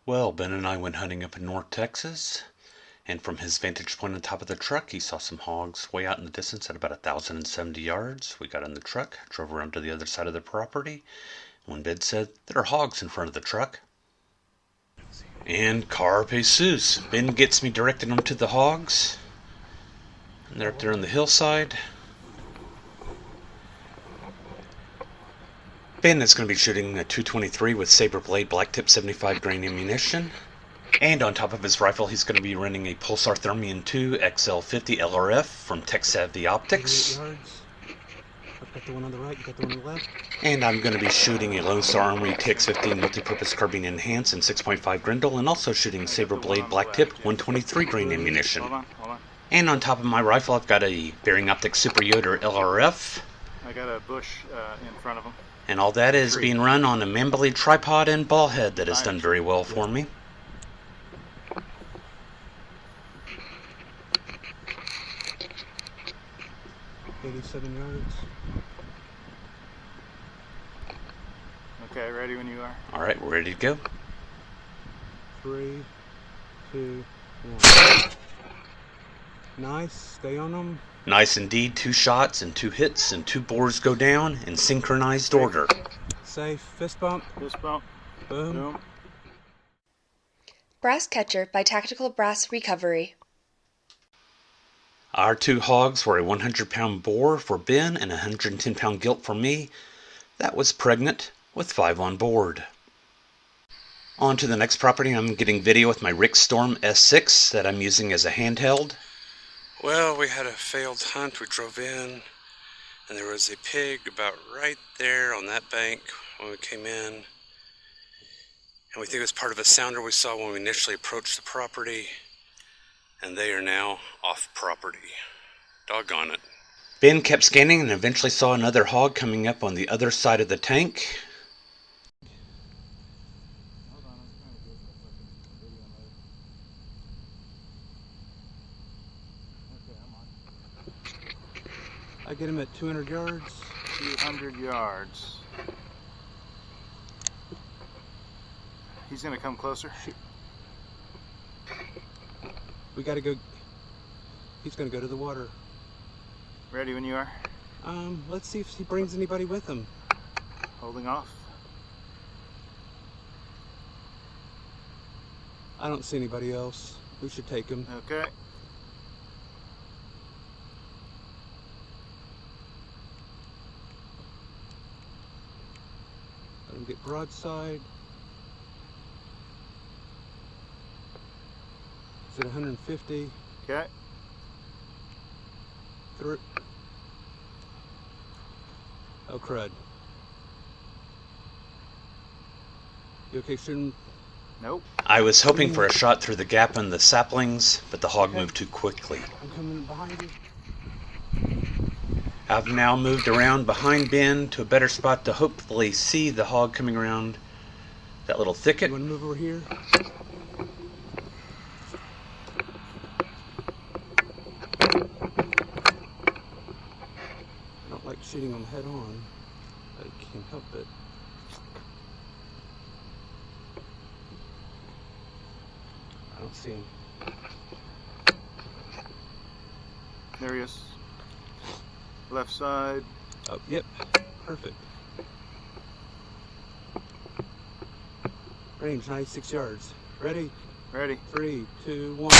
Well, Ben and I went hunting up in North Texas, and from his vantage point on top of the truck, he saw some hogs way out in the distance at about 1,070 yards. We got in the truck, drove around to the other side of the property, when Ben said, "There are hogs in front of the truck." And carpe Jesus. Ben gets me directed them to the hogs, and they're up there on the hillside. Ben is going to be shooting a .223 with Saber Blade black tip 75 grain ammunition. And on top of his rifle, he's going to be running a Pulsar Thermion 2 XL50 LRF from Tech Savvy Optics. I've got the one on the right, you got the one on the left. And I'm going to be shooting a Lone Star Armory TX15 multi-purpose carbine enhanced and 6.5 Grendel, and also shooting Saber Blade black tip 123 grain ammunition. Hold on. And on top of my rifle, I've got a Bearing Optics Super Yoter LRF. I got a bush in front of him. And all that is being run on a man-bellied tripod and ball head that has done very well for me. $87 yards. Okay, ready when you are. Alright, we're ready to go. 3, 2, 1. Nice, stay on them. Nice indeed, 2 shots and 2 hits and 2 boars go down in synchronized order. Safe, fist bump. Fist bump. Boom. Boom. Brass Catcher by Tactical Brass Recovery. Our 2 hogs were a 100-pound boar for Ben and a 110-pound gilt for me. That was pregnant with 5 on board. On to the next property. I'm getting video with my Rick Storm S6 that I'm using as a handheld. Well, we had a failed hunt. We drove in, and there was a pig about right there on that bank when we came in. And we think it was part of a sounder we saw when we initially approached the property. And they are now off property. Doggone it. Ben kept scanning and eventually saw another hog coming up on the other side of the tank. I get him at 200 yards. 200 yards. He's gonna come closer. We gotta go. He's gonna go to the water. Ready when you are. Let's see if he brings anybody with him. Holding off. I don't see anybody else. We should take him. Okay. Let him get broadside. Is it 150? Okay. Through. Oh crud. You okay shooting? Nope. I was hoping for a shot through the gap in the saplings, but the hog moved too quickly. I'm coming behind you. I've now moved around behind Ben to a better spot to hopefully see the hog coming around that little thicket. You want to move over here? I don't like shooting them head on, but I can't help it. I don't see him. There he is. Left side. Oh, yep. Perfect. Range 96 yards. Ready? Ready. 3, 2, 1.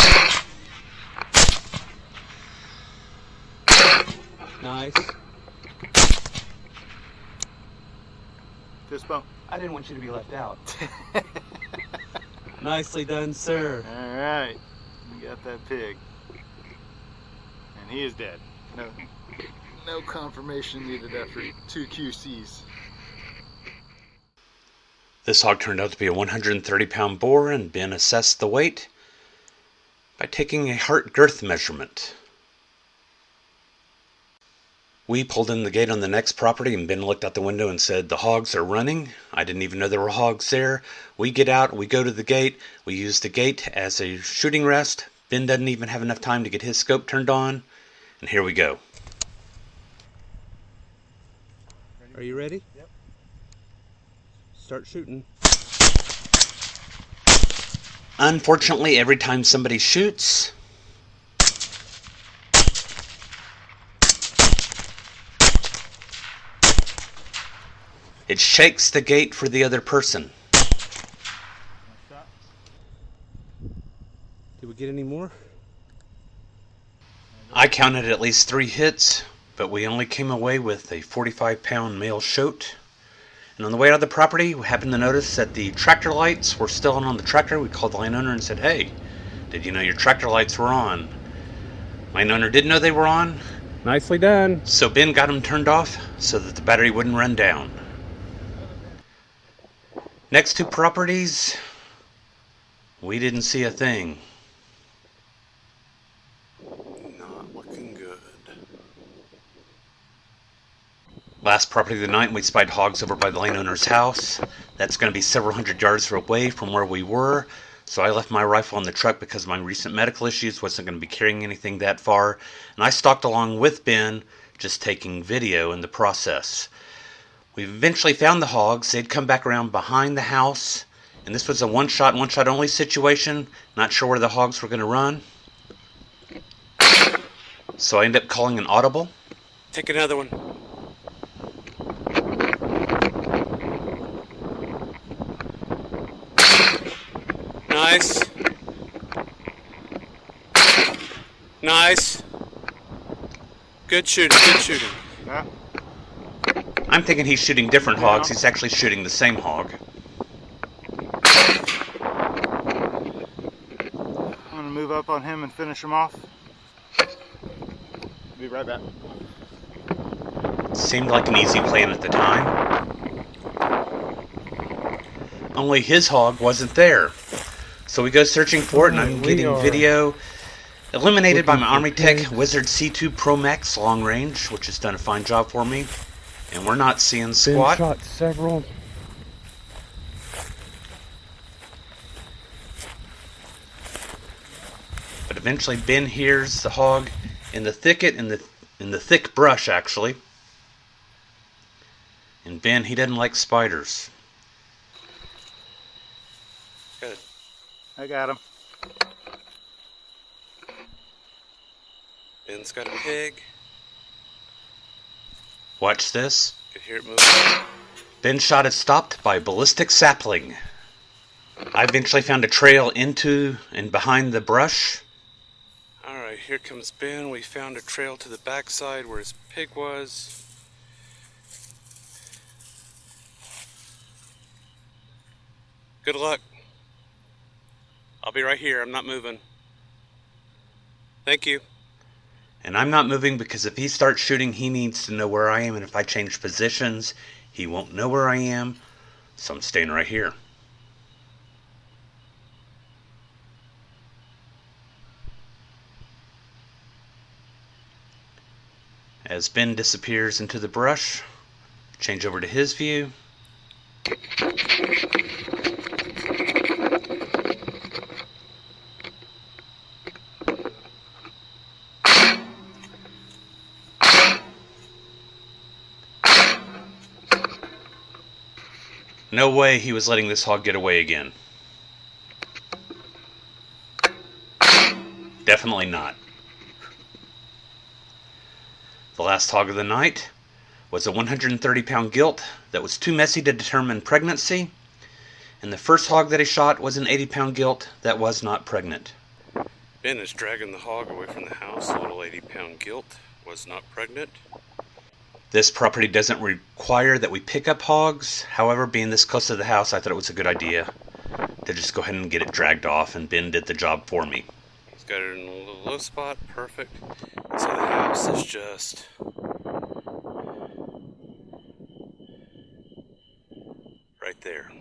Nice. Fist bump. I didn't want you to be left out. Nicely done, sir. All right. We got that pig. And he is dead. No confirmation needed after 2 QCs. This hog turned out to be a 130-pound boar, and Ben assessed the weight by taking a heart girth measurement. We pulled in the gate on the next property, and Ben looked out the window and said, "The hogs are running." I didn't even know there were hogs there. We get out, we go to the gate, we use the gate as a shooting rest. Ben doesn't even have enough time to get his scope turned on, and here we go. Are you ready? Yep. Start shooting. Unfortunately, every time somebody shoots, it shakes the gate for the other person. Did we get any more? I counted at least 3 hits, but we only came away with a 45-pound male shote. And on the way out of the property, we happened to notice that the tractor lights were still on the tractor. We called the landowner and said, "Hey, did you know your tractor lights were on?" Landowner didn't know they were on, Nicely done. so Ben got them turned off so that the battery wouldn't run down. Next 2 properties, we didn't see a thing. Not looking good. Last property of the night, we spied hogs over by the landowner's house. That's going to be several hundred yards away from where we were, so I left my rifle in the truck because of my recent medical issues. Wasn't going to be carrying anything that far, and I stalked along with Ben, just taking video in the process. We eventually found the hogs. They'd come back around behind the house, and this was a one-shot only situation. Not sure where the hogs were going to run, so I ended up calling an audible. Take another one. Nice. Nice. Good shooting, good shooting. Yeah. I'm thinking he's shooting different hogs. He's actually shooting the same hog. I'm gonna move up on him and finish him off. Be right back. Seemed like an easy plan at the time. Only his hog wasn't there. So we go searching for it, and I'm getting video eliminated by my Army Tech Wizard C2 Pro Max long range, which has done a fine job for me. And we're not seeing squat. Been shot several. But eventually Ben hears the hog in the thicket, in the thick brush actually. And Ben, he doesn't like spiders. Good. I got him. Ben's got a pig. Watch this. Could hear it moving. Ben's shot is stopped by a ballistic sapling. I eventually found a trail into and behind the brush. Alright, here comes Ben. We found a trail to the backside where his pig was. Good luck. I'll be right here. I'm not moving. Thank you. And I'm not moving because if he starts shooting, he needs to know where I am, and if I change positions, he won't know where I am, so I'm staying right here. As Ben disappears into the brush, change over to his view. No way he was letting this hog get away again. Definitely not. The last hog of the night was a 130-pound gilt that was too messy to determine pregnancy, and the first hog that he shot was an 80-pound gilt that was not pregnant. Ben is dragging the hog away from the house. The little 80-pound gilt was not pregnant. This property doesn't require that we pick up hogs. However, being this close to the house, I thought it was a good idea to just go ahead and get it dragged off, and Ben did the job for me. He's got it in a little low spot, perfect. So the house is just right there.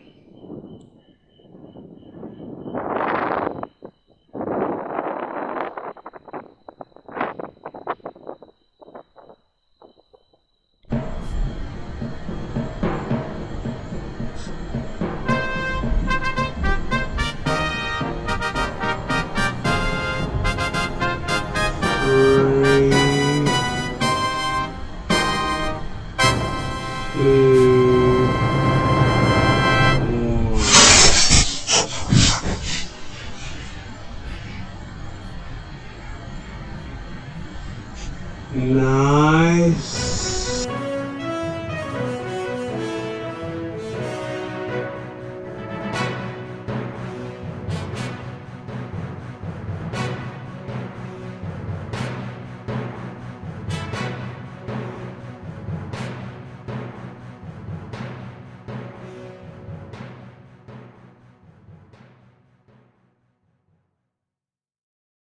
Nice.